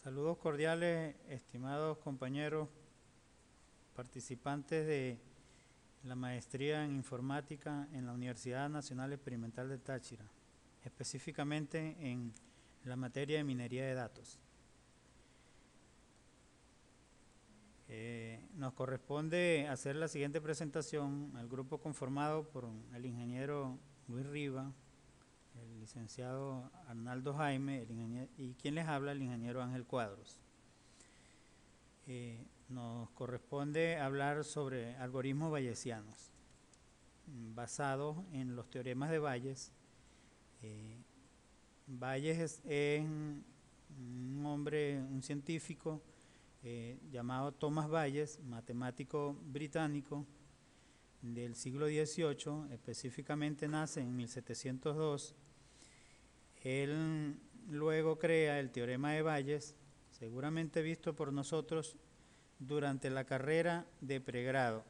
Saludos cordiales, estimados compañeros, participantes de la maestría en informática en la Universidad Nacional Experimental de Táchira, específicamente en la materia de minería de datos. Nos corresponde hacer la siguiente presentación al grupo conformado por el ingeniero Luis Riva, el licenciado Arnaldo Jaime y quien les habla, el ingeniero Ángel Cuadros. Nos corresponde hablar sobre algoritmos bayesianos basados en los teoremas de Bayes. Bayes es un hombre, un científico llamado Thomas Bayes, matemático británico del siglo XVIII, específicamente nace en 1702. Él luego crea el teorema de Bayes, seguramente visto por nosotros durante la carrera de pregrado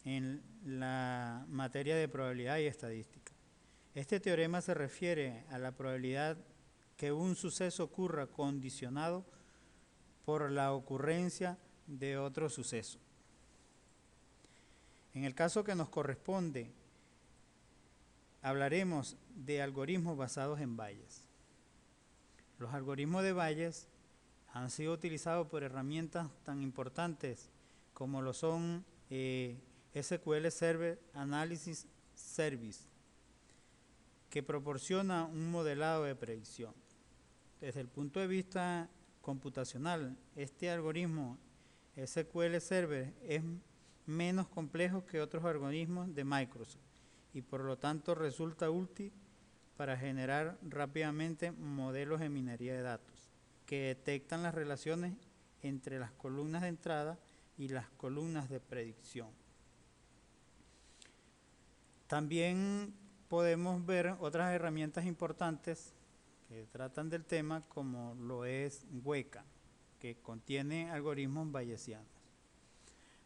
en la materia de probabilidad y estadística. Este teorema se refiere a la probabilidad que un suceso ocurra condicionado por la ocurrencia de otro suceso. En el caso que nos corresponde, hablaremos de algoritmos basados en Bayes. Los algoritmos de Bayes han sido utilizados por herramientas tan importantes como lo son SQL Server Analysis Service, que proporciona un modelado de predicción. Desde el punto de vista computacional, este algoritmo SQL Server es menos complejo que otros algoritmos de Microsoft y por lo tanto resulta útil para generar rápidamente modelos de minería de datos que detectan las relaciones entre las columnas de entrada y las columnas de predicción. También podemos ver otras herramientas importantes que tratan del tema, como lo es Weka, que contiene algoritmos bayesianos.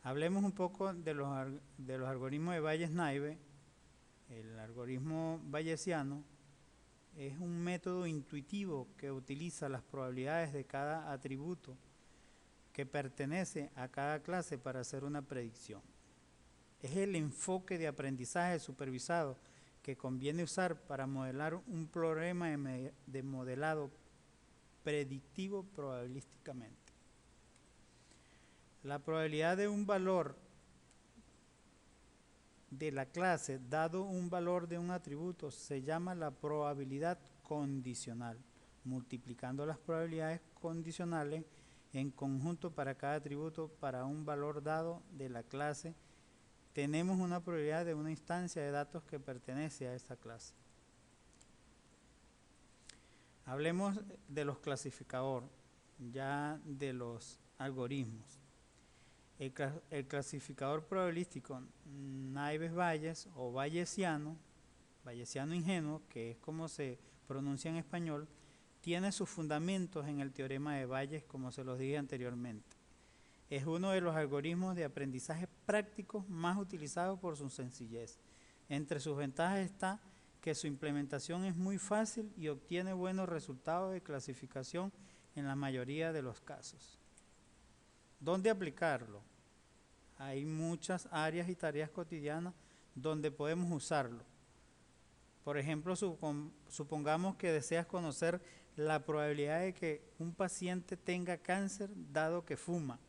Hablemos un poco de los algoritmos de Bayes-Naive. El algoritmo bayesiano es un método intuitivo que utiliza las probabilidades de cada atributo que pertenece a cada clase para hacer una predicción. Es el enfoque de aprendizaje supervisado que conviene usar para modelar un problema de modelado predictivo probabilísticamente. La probabilidad de un valor de la clase dado un valor de un atributo se llama la probabilidad condicional, multiplicando las probabilidades condicionales en conjunto para cada atributo para un valor dado de la clase. Tenemos una probabilidad de una instancia de datos que pertenece a esa clase. Hablemos de los clasificadores, ya de los algoritmos. El clasificador probabilístico Naive-Bayes o bayesiano ingenuo, que es como se pronuncia en español, tiene sus fundamentos en el teorema de Bayes, como se los dije anteriormente. Es uno de los algoritmos de aprendizaje prácticos más utilizados por su sencillez. Entre sus ventajas está que su implementación es muy fácil y obtiene buenos resultados de clasificación en la mayoría de los casos. ¿Dónde aplicarlo? Hay muchas áreas y tareas cotidianas donde podemos usarlo. Por ejemplo, supongamos que deseas conocer la probabilidad de que un paciente tenga cáncer dado que fuma.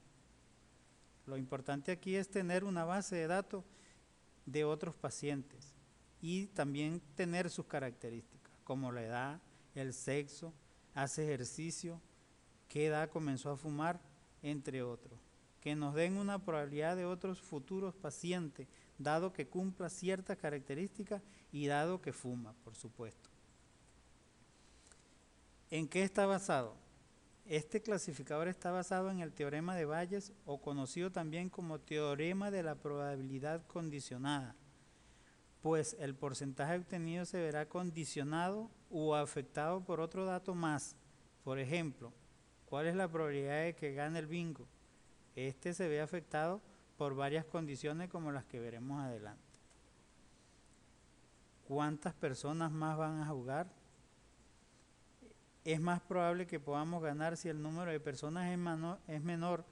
Lo importante aquí es tener una base de datos de otros pacientes y también tener sus características, como la edad, el sexo, hace ejercicio, qué edad comenzó a fumar, entre otros, que nos den una probabilidad de otros futuros pacientes, dado que cumpla ciertas características y dado que fuma, por supuesto. ¿En qué está basado? Este clasificador está basado en el teorema de Bayes, o conocido también como teorema de la probabilidad condicionada, pues el porcentaje obtenido se verá condicionado o afectado por otro dato más. Por ejemplo, ¿cuál es la probabilidad de que gane el bingo? Este se ve afectado por varias condiciones como las que veremos adelante. ¿Cuántas personas más van a jugar? es más probable que podamos ganar si el número de personas es menor.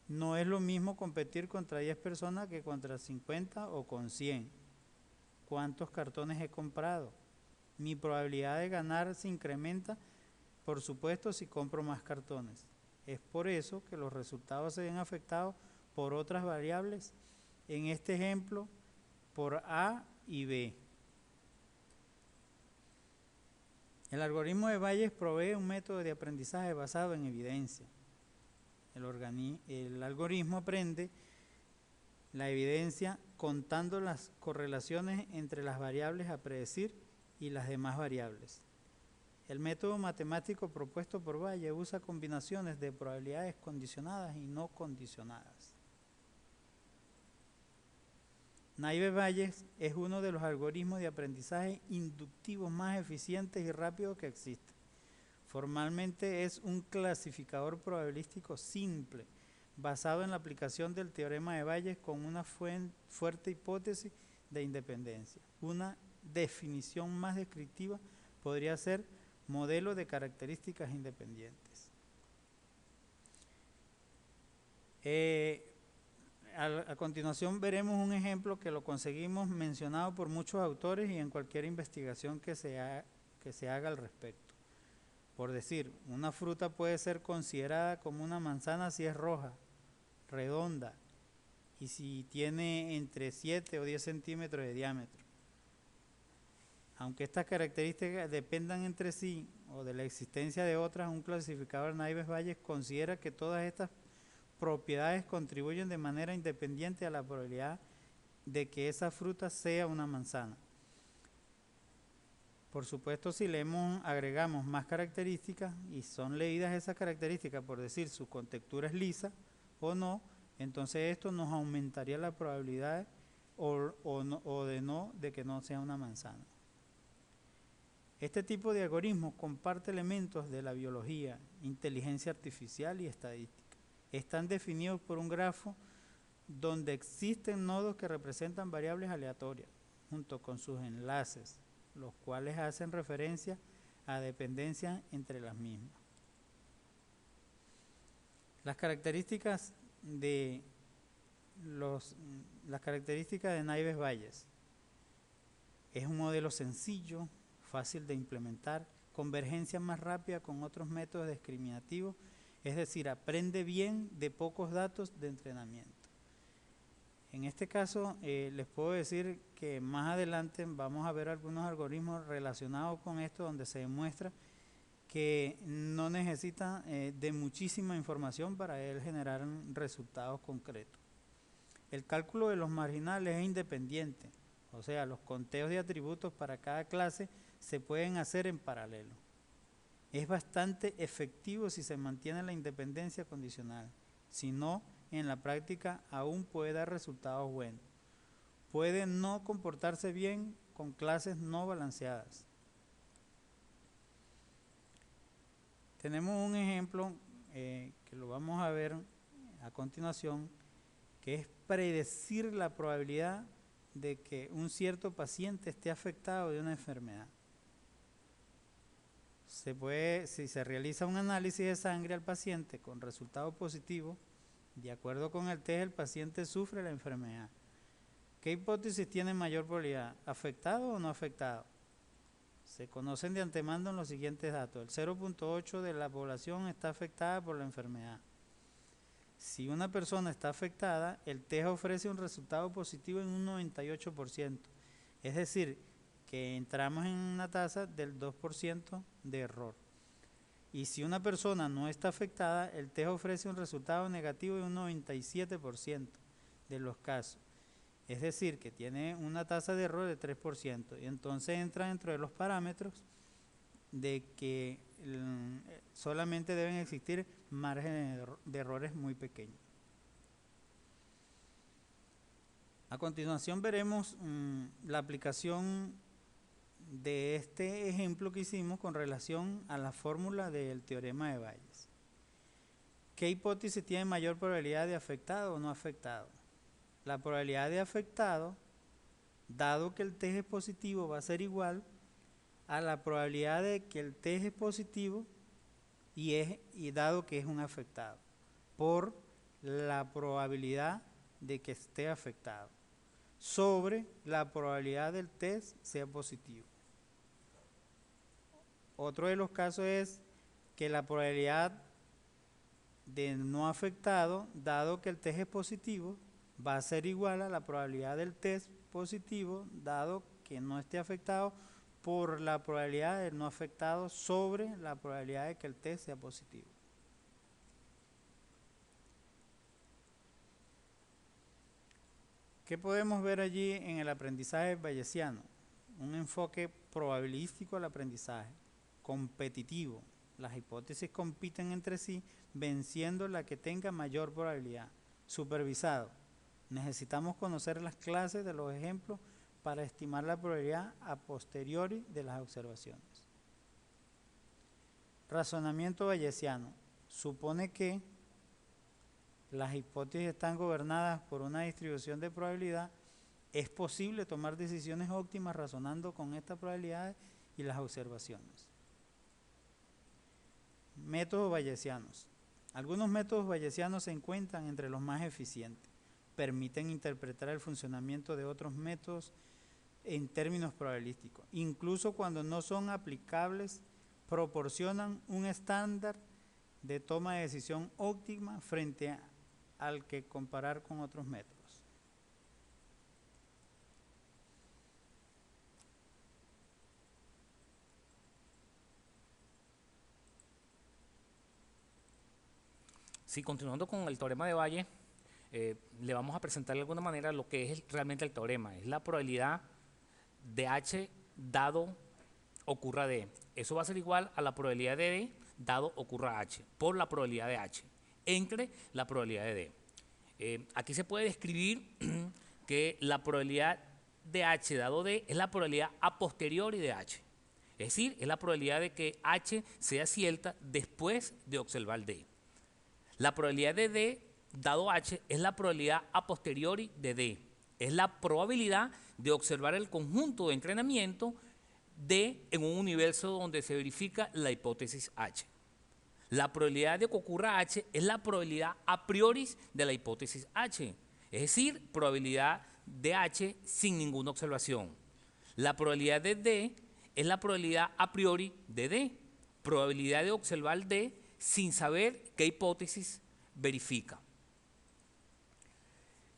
No es lo mismo competir contra 10 personas que contra 50 o con 100. ¿Cuántos cartones he comprado? Mi probabilidad de ganar se incrementa, por supuesto, si compro más cartones. Es por eso que los resultados se ven afectados por otras variables. En este ejemplo, por A y B. El algoritmo de Bayes provee un método de aprendizaje basado en evidencia. El algoritmo aprende la evidencia contando las correlaciones entre las variables a predecir y las demás variables. El método matemático propuesto por Bayes usa combinaciones de probabilidades condicionadas y no condicionadas. Naive-Bayes es uno de los algoritmos de aprendizaje inductivos más eficientes y rápidos que existen. Formalmente es un clasificador probabilístico simple, basado en la aplicación del teorema de Bayes con una fuerte hipótesis de independencia. Una definición más descriptiva podría ser modelo de características independientes. A continuación veremos un ejemplo que lo conseguimos mencionado por muchos autores y en cualquier investigación que se haga al respecto. Por decir, una fruta puede ser considerada como una manzana si es roja, redonda y si tiene entre 7 o 10 centímetros de diámetro. Aunque estas características dependan entre sí o de la existencia de otras, un clasificador Naive-Bayes considera que todas estas propiedades contribuyen de manera independiente a la probabilidad de que esa fruta sea una manzana. Por supuesto, si agregamos más características y son leídas esas características, por decir su contextura es lisa o no, entonces esto nos aumentaría la probabilidad de que no sea una manzana. Este tipo de algoritmos comparte elementos de la biología, inteligencia artificial y estadística. Están definidos por un grafo donde existen nodos que representan variables aleatorias, junto con sus enlaces, los cuales hacen referencia a dependencia entre las mismas. Las características de Naive-Bayes. Es un modelo sencillo, fácil de implementar, convergencia más rápida con otros métodos discriminativos, es decir, aprende bien de pocos datos de entrenamiento. En este caso, les puedo decir que más adelante vamos a ver algunos algoritmos relacionados con esto donde se demuestra que no necesita de muchísima información para él generar resultados concretos. El cálculo de los marginales es independiente, o sea, los conteos de atributos para cada clase se pueden hacer en paralelo. Es bastante efectivo si se mantiene la independencia condicional, si no, en la práctica aún puede dar resultados buenos. Puede no comportarse bien con clases no balanceadas. Tenemos un ejemplo que lo vamos a ver a continuación, que es predecir la probabilidad de que un cierto paciente esté afectado de una enfermedad. Si se realiza un análisis de sangre al paciente con resultado positivo, de acuerdo con el test, el paciente sufre la enfermedad. ¿Qué hipótesis tiene mayor probabilidad? ¿Afectado o no afectado? Se conocen de antemano los siguientes datos. El 0.8 de la población está afectada por la enfermedad. Si una persona está afectada, el test ofrece un resultado positivo en un 98%. Es decir, que entramos en una tasa del 2% de error. Y si una persona no está afectada, el test ofrece un resultado negativo en un 97% de los casos. Es decir, que tiene una tasa de error de 3%. Y entonces entra dentro de los parámetros de que solamente deben existir márgenes de errores muy pequeños. A continuación veremos la aplicación de este ejemplo que hicimos con relación a la fórmula del teorema de Bayes. ¿Qué hipótesis tiene mayor probabilidad de afectado o no afectado? La probabilidad de afectado, dado que el test es positivo, va a ser igual a la probabilidad de que el test es positivo y dado que es un afectado, por la probabilidad de que esté afectado, sobre la probabilidad del test sea positivo. Otro de los casos es que la probabilidad de no afectado, dado que el test es positivo, va a ser igual a la probabilidad del test positivo, dado que no esté afectado, por la probabilidad del no afectado sobre la probabilidad de que el test sea positivo. ¿Qué podemos ver allí en el aprendizaje bayesiano? Un enfoque probabilístico al aprendizaje, competitivo. Las hipótesis compiten entre sí, venciendo la que tenga mayor probabilidad. Supervisado. Necesitamos conocer las clases de los ejemplos para estimar la probabilidad a posteriori de las observaciones. Razonamiento bayesiano. Supone que las hipótesis están gobernadas por una distribución de probabilidad. Es posible tomar decisiones óptimas razonando con estas probabilidades y las observaciones. Métodos bayesianos. Algunos métodos bayesianos se encuentran entre los más eficientes. Permiten interpretar el funcionamiento de otros métodos en términos probabilísticos. Incluso cuando no son aplicables, proporcionan un estándar de toma de decisión óptima frente al que comparar con otros métodos. Sí, continuando con el teorema de Bayes, le vamos a presentar de alguna manera lo que es realmente el teorema. Es la probabilidad de H dado ocurra D. Eso va a ser igual a la probabilidad de D dado ocurra H, por la probabilidad de H, entre la probabilidad de D. Aquí se puede describir que la probabilidad de H dado D es la probabilidad a posteriori de H. Es decir, es la probabilidad de que H sea cierta después de observar D. La probabilidad de D dado H es la probabilidad a posteriori de D. Es la probabilidad de observar el conjunto de entrenamiento D en un universo donde se verifica la hipótesis H. La probabilidad de que ocurra H es la probabilidad a priori de la hipótesis H. Es decir, probabilidad de H sin ninguna observación. La probabilidad de D es la probabilidad a priori de D. Probabilidad de observar D sin saber qué hipótesis verifica.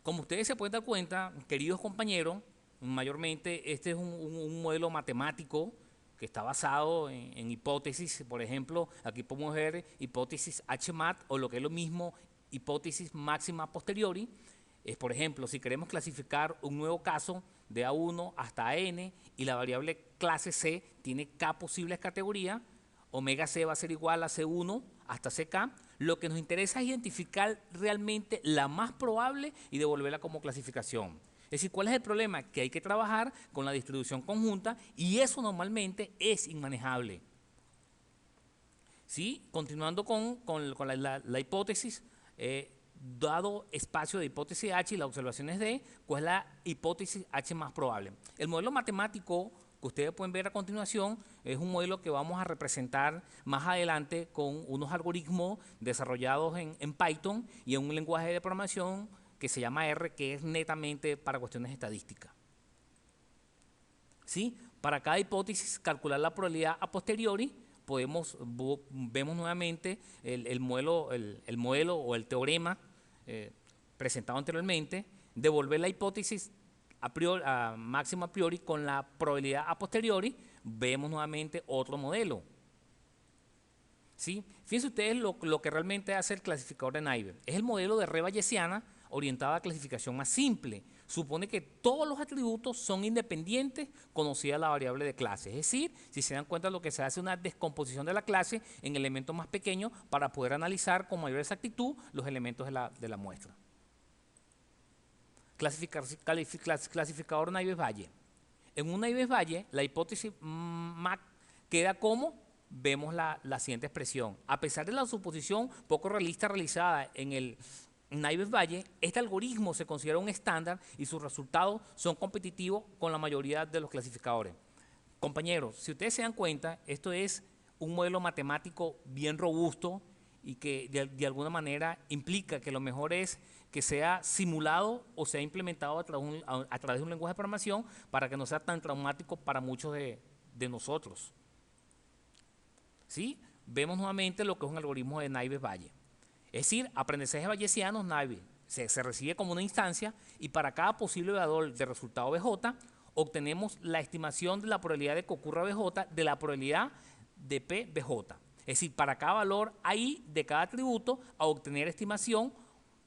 Como ustedes se pueden dar cuenta, queridos compañeros, mayormente este es un modelo matemático que está basado en hipótesis. Por ejemplo, aquí podemos ver hipótesis HMAT o lo que es lo mismo, hipótesis máxima a posteriori. Por ejemplo, si queremos clasificar un nuevo caso de A1 hasta N y la variable clase C tiene K posibles categorías, omega C va a ser igual a C1 hasta CK. Lo que nos interesa es identificar realmente la más probable y devolverla como clasificación. Es decir, ¿cuál es el problema? Que hay que trabajar con la distribución conjunta y eso normalmente es inmanejable. ¿Sí? Continuando con la hipótesis, dado espacio de hipótesis H y las observaciones D, ¿cuál es la hipótesis H más probable? El modelo matemático que ustedes pueden ver a continuación es un modelo que vamos a representar más adelante con unos algoritmos desarrollados en Python y en un lenguaje de programación que se llama R, que es netamente para cuestiones estadísticas. ¿Sí? Para cada hipótesis, calcular la probabilidad a posteriori, vemos nuevamente el modelo o el teorema presentado anteriormente, devolver la hipótesis máxima a priori con la probabilidad a posteriori, vemos nuevamente otro modelo. ¿Sí? Fíjense ustedes lo que realmente hace el clasificador de Navier. Es el modelo de red bayesiana orientada a clasificación más simple. Supone que todos los atributos son independientes conocida la variable de clase. Es decir, si se dan cuenta, lo que se hace es una descomposición de la clase en elementos más pequeños para poder analizar con mayor exactitud los elementos de la muestra. Clasificador Navier-Bayes. En un Navier-Bayes, la hipótesis MAC queda como vemos la siguiente expresión. A pesar de la suposición poco realista realizada en el Navier-Bayes, este algoritmo se considera un estándar y sus resultados son competitivos con la mayoría de los clasificadores. Compañeros, si ustedes se dan cuenta, esto es un modelo matemático bien robusto y que de alguna manera implica que lo mejor es que sea simulado o sea implementado a través de un lenguaje de programación para que no sea tan traumático para muchos de nosotros. ¿Sí? Vemos nuevamente lo que es un algoritmo de Naive-Bayes. Es decir, aprendizaje bayesiano, Naive se recibe como una instancia y para cada posible valor de resultado BJ obtenemos la estimación de la probabilidad de que ocurra BJ de la probabilidad de PBJ. Es decir, para cada valor ahí de cada atributo a obtener estimación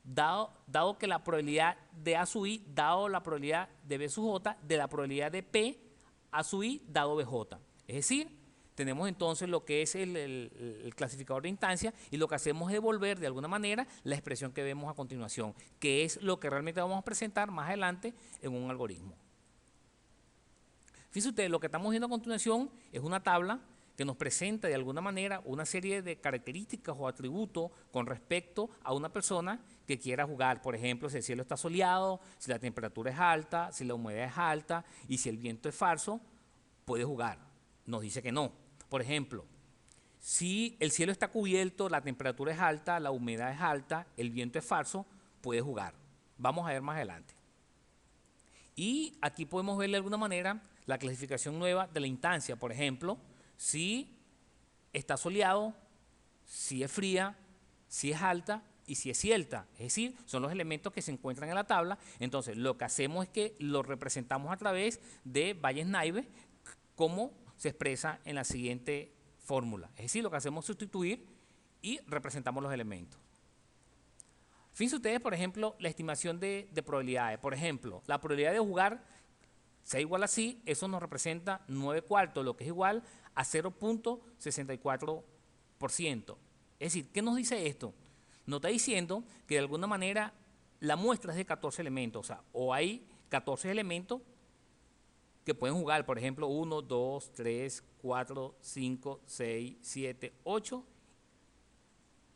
dado que la probabilidad de A sub I dado la probabilidad de B sub J de la probabilidad de P A sub I dado BJ. Es decir, tenemos entonces lo que es el clasificador de instancia y lo que hacemos es devolver de alguna manera la expresión que vemos a continuación, que es lo que realmente vamos a presentar más adelante en un algoritmo. Fíjense ustedes, lo que estamos viendo a continuación es una tabla que nos presenta de alguna manera una serie de características o atributos con respecto a una persona que quiera jugar. Por ejemplo, si el cielo está soleado, si la temperatura es alta, si la humedad es alta y si el viento es falso, puede jugar. Nos dice que no. Por ejemplo, si el cielo está cubierto, la temperatura es alta, la humedad es alta, el viento es falso, puede jugar. Vamos a ver más adelante. Y aquí podemos ver de alguna manera la clasificación nueva de la instancia. Por ejemplo, si está soleado, si es fría, si es alta y si es cierta. Es decir, son los elementos que se encuentran en la tabla. Entonces, lo que hacemos es que lo representamos a través de Bayes-Naive, como se expresa en la siguiente fórmula. Es decir, lo que hacemos es sustituir y representamos los elementos. Fíjense ustedes, por ejemplo, la estimación de probabilidades. Por ejemplo, la probabilidad de jugar sea igual a sí, eso nos representa 9/4, lo que es igual a 0.64%. Es decir, ¿qué nos dice esto? Nos está diciendo que de alguna manera la muestra es de 14 elementos, o sea, o hay 14 elementos que pueden jugar, por ejemplo, 1, 2, 3, 4, 5, 6, 7, 8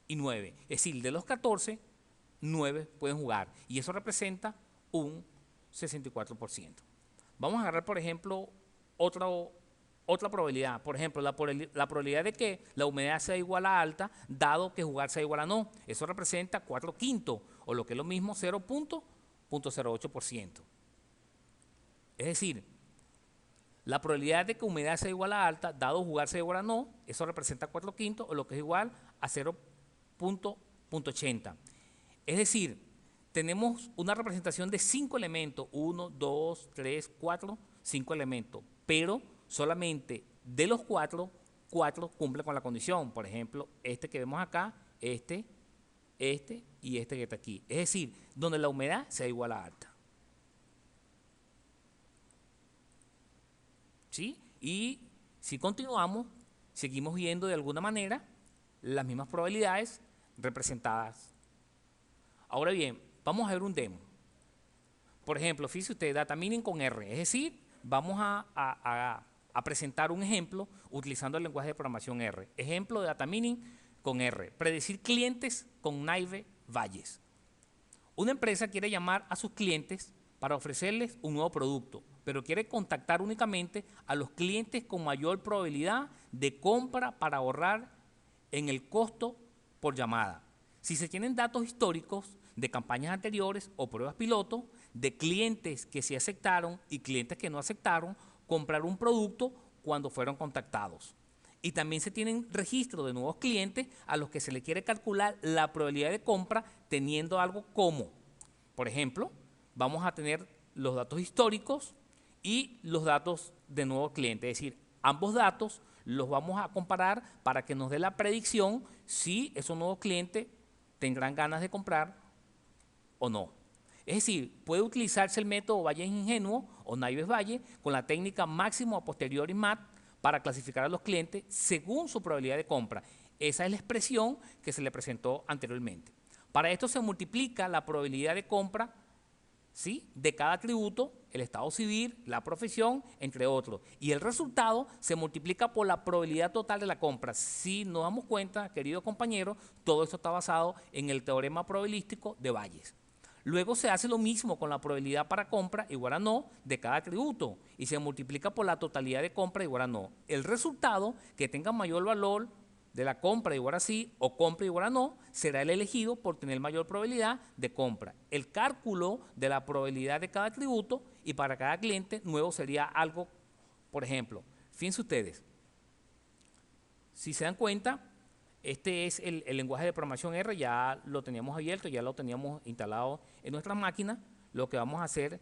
y 9. Es decir, de los 14, 9 pueden jugar y eso representa un 64%. Vamos a agarrar, por ejemplo, otra probabilidad. Por ejemplo, la probabilidad de que la humedad sea igual a alta, dado que jugar sea igual a no. Eso representa 4/5, o lo que es lo mismo, 0.08%. Es decir, la probabilidad de que humedad sea igual a alta, dado jugar sea igual a no, eso representa 4/5, o lo que es igual a 0.80. Es decir, tenemos una representación de 5 elementos, 1, 2, 3, 4, 5 elementos, pero solamente de los 4 cumplen con la condición. Por ejemplo, este que vemos acá, este y este que está aquí. Es decir, donde la humedad sea igual a alta. ¿Sí? Y si continuamos, seguimos viendo de alguna manera las mismas probabilidades representadas. Ahora bien, vamos a ver un demo. Por ejemplo, fíjese usted, data mining con R, es decir, vamos a presentar un ejemplo utilizando el lenguaje de programación R. Ejemplo de data mining con R, predecir clientes con Naive-Bayes. Una empresa quiere llamar a sus clientes para ofrecerles un nuevo producto, pero quiere contactar únicamente a los clientes con mayor probabilidad de compra para ahorrar en el costo por llamada. Si se tienen datos históricos de campañas anteriores o pruebas piloto, de clientes que sí aceptaron y clientes que no aceptaron comprar un producto cuando fueron contactados. Y también se tienen registros de nuevos clientes a los que se le quiere calcular la probabilidad de compra teniendo algo como, por ejemplo, vamos a tener los datos históricos y los datos de nuevos clientes. Es decir, ambos datos los vamos a comparar para que nos dé la predicción si esos nuevos clientes tendrán ganas de comprar o no. Es decir, puede utilizarse el método Bayes ingenuo o Naive-Bayes con la técnica máximo a posteriori MAT para clasificar a los clientes según su probabilidad de compra. Esa es la expresión que se le presentó anteriormente. Para esto se multiplica la probabilidad de compra, ¿sí?, de cada atributo, el estado civil, la profesión, entre otros. Y el resultado se multiplica por la probabilidad total de la compra. Si nos damos cuenta, queridos compañeros, todo esto está basado en el teorema probabilístico de Bayes. Luego se hace lo mismo con la probabilidad para compra igual a no de cada atributo y se multiplica por la totalidad de compra igual a no. El resultado que tenga mayor valor de la compra igual a sí o compra igual a no será el elegido por tener mayor probabilidad de compra. El cálculo de la probabilidad de cada atributo y para cada cliente nuevo sería algo, por ejemplo, fíjense ustedes, si se dan cuenta, este es el lenguaje de programación R, ya lo teníamos abierto, ya lo teníamos instalado en nuestras máquinas. Lo que vamos a hacer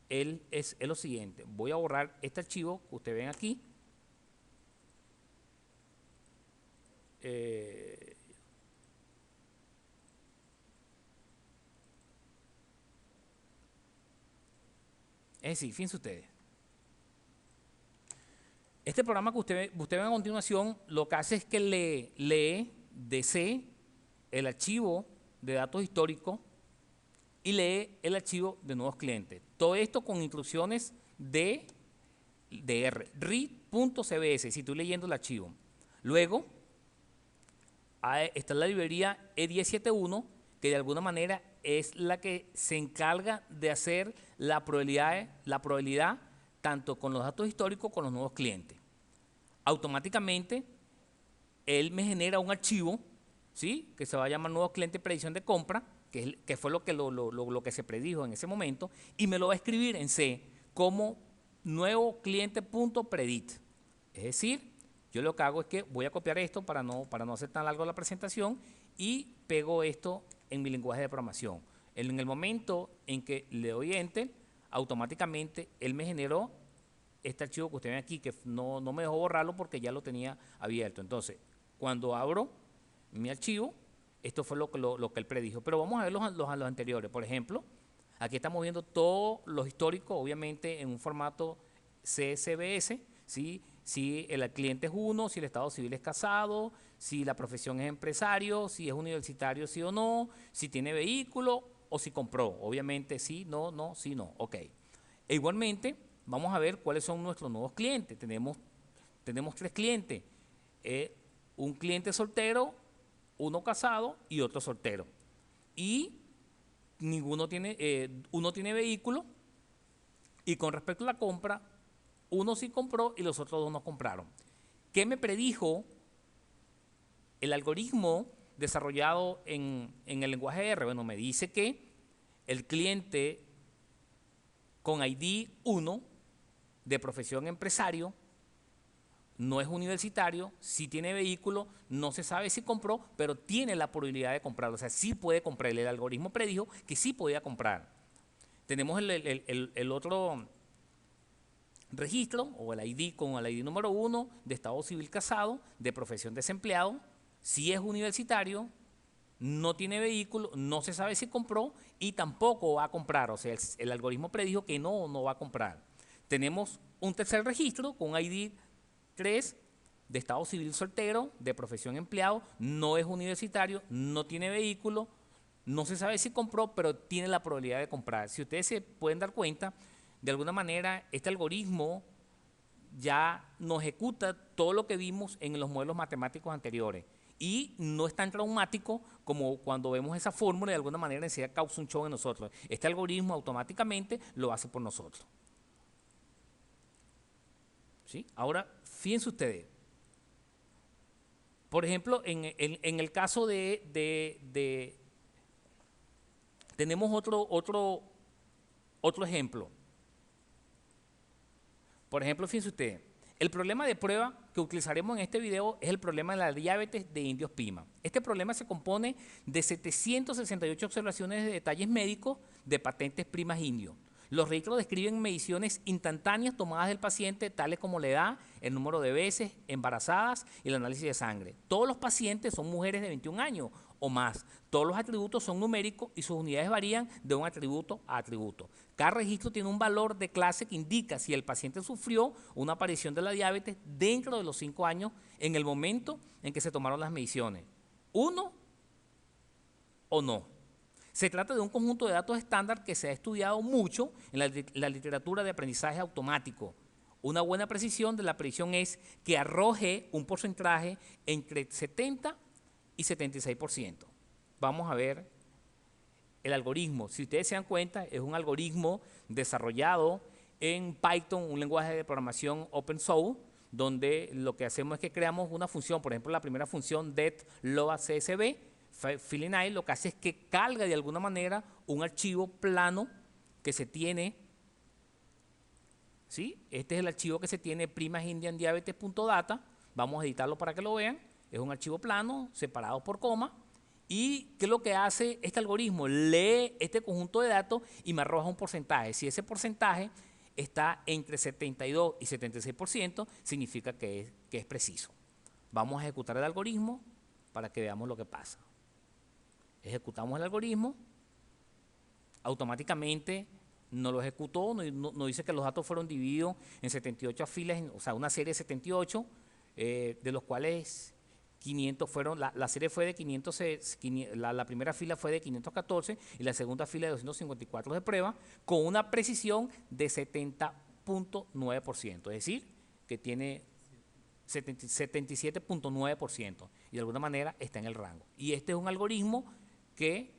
es lo siguiente, voy a borrar este archivo que ustedes ven aquí. Es decir, fíjense ustedes, este programa que usted ve a continuación lo que hace es que lee de C el archivo de datos históricos y lee el archivo de nuevos clientes. Todo esto con instrucciones de R, read.cbs, si estoy leyendo el archivo. Luego está la librería E1071, que de alguna manera es la que se encarga de hacer la probabilidad tanto con los datos históricos como con los nuevos clientes. Automáticamente, él me genera un archivo, ¿sí?, que se va a llamar nuevo cliente predicción de compra, que fue lo que se predijo en ese momento, y me lo va a escribir en C como nuevo cliente.predict. Es decir, yo lo que hago es que voy a copiar esto para no hacer tan largo la presentación y pego esto en mi lenguaje de programación. En el momento en que le doy Enter, automáticamente él me generó este archivo que ustedes ven aquí, que no me dejó borrarlo porque ya lo tenía abierto. Entonces, cuando abro mi archivo, esto fue lo que él predijo. Pero vamos a ver los anteriores. Por ejemplo, aquí estamos viendo todos los históricos, obviamente en un formato CSVS, ¿sí? Si el cliente es uno, si el estado civil es casado, si la profesión es empresario, si es universitario, sí o no, si tiene vehículo o si compró. Obviamente sí, no, sí, no. Ok. E igualmente, vamos a ver cuáles son nuestros nuevos clientes. Tenemos 3 clientes. Un cliente soltero, uno casado y otro soltero. Y uno tiene vehículo y con respecto a la compra, uno sí compró y los otros 2 no compraron. ¿Qué me predijo el algoritmo desarrollado en el lenguaje R? Bueno, me dice que el cliente con ID 1 de profesión empresario no es universitario, sí tiene vehículo, no se sabe si compró, pero tiene la probabilidad de comprar, o sea, sí puede comprar. El algoritmo predijo que sí podía comprar. Tenemos el otro registro, o el ID con el ID número 1 de estado civil casado, de profesión desempleado, sí es universitario, no tiene vehículo, no se sabe si compró y tampoco va a comprar, o sea, el algoritmo predijo que no va a comprar. Tenemos un tercer registro con ID 3 de estado civil soltero, de profesión empleado, no es universitario, no tiene vehículo, no se sabe si compró, pero tiene la probabilidad de comprar. Si ustedes se pueden dar cuenta, de alguna manera este algoritmo ya nos ejecuta todo lo que vimos en los modelos matemáticos anteriores y no es tan traumático como cuando vemos esa fórmula y de alguna manera enseguida causa un shock en nosotros. Este algoritmo automáticamente lo hace por nosotros. ¿Sí? Ahora, fíjense ustedes, por ejemplo, en el caso tenemos otro ejemplo. Por ejemplo, fíjense ustedes, el problema de prueba que utilizaremos en este video es el problema de la diabetes de indios Pima. Este problema se compone de 768 observaciones de detalles médicos de patentes primas indios. Los registros describen mediciones instantáneas tomadas del paciente, tales como la edad, el número de veces embarazadas y el análisis de sangre. Todos los pacientes son mujeres de 21 años o más. Todos los atributos son numéricos y sus unidades varían de un atributo a atributo. Cada registro tiene un valor de clase que indica si el paciente sufrió una aparición de la diabetes dentro de los 5 años en el momento en que se tomaron las mediciones. ¿Uno o no? Se trata de un conjunto de datos estándar que se ha estudiado mucho en la literatura de aprendizaje automático. Una buena precisión de la predicción es que arroje un porcentaje entre 70 y 76%. Vamos a ver el algoritmo, si ustedes se dan cuenta, es un algoritmo desarrollado en Python, un lenguaje de programación open source, donde lo que hacemos es que creamos una función, por ejemplo, la primera función det load csv, filename, lo que hace es que carga de alguna manera un archivo plano que se tiene, ¿sí? Este es el archivo que se tiene primasindiandiabetes.data, vamos a editarlo para que lo vean, es un archivo plano separado por coma. ¿Y qué es lo que hace este algoritmo? Lee este conjunto de datos y me arroja un porcentaje. Si ese porcentaje está entre 72 y 76%, significa que es preciso. Vamos a ejecutar el algoritmo para que veamos lo que pasa. Ejecutamos el algoritmo, automáticamente no lo ejecutó, no dice que los datos fueron divididos en 78 filas, o sea, una serie de 78, de los cuales 500 fueron, la serie fue de 500, la primera fila fue de 514 y la segunda fila de 254 de prueba, con una precisión de 70.9%, es decir, que tiene 77.9% y de alguna manera está en el rango. Y este es un algoritmo que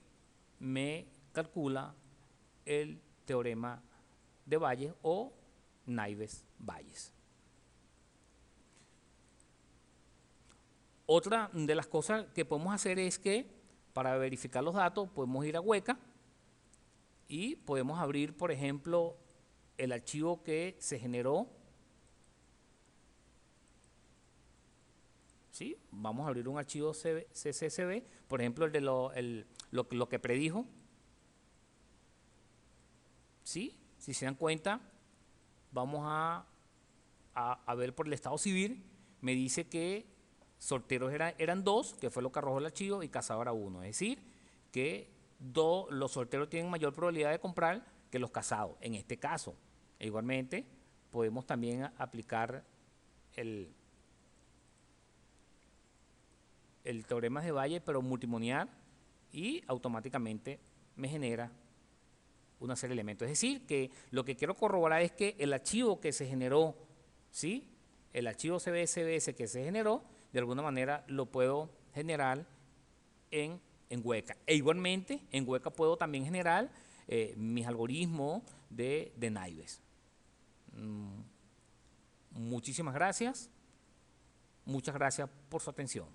me calcula el teorema de Bayes o Naives-Bayes. Otra de las cosas que podemos hacer es que para verificar los datos podemos ir a Weka y podemos abrir, por ejemplo, el archivo que se generó. ¿Sí? Vamos a abrir un archivo CSV, por ejemplo, el de lo que predijo. ¿Sí? Si se dan cuenta, vamos a ver por el estado civil, me dice que solteros eran 2, que fue lo que arrojó el archivo, y casado era 1. Es decir, que los solteros tienen mayor probabilidad de comprar que los casados, en este caso. E igualmente, podemos también aplicar el teorema de Bayes, pero multimonial, y automáticamente me genera una serie de elementos. Es decir, que lo que quiero corroborar es que el archivo que se generó, ¿sí? El archivo CBSBS que se generó, de alguna manera lo puedo generar en Weka. E igualmente, en Weka puedo también generar mis algoritmos de Naives. Muchísimas gracias. Muchas gracias por su atención.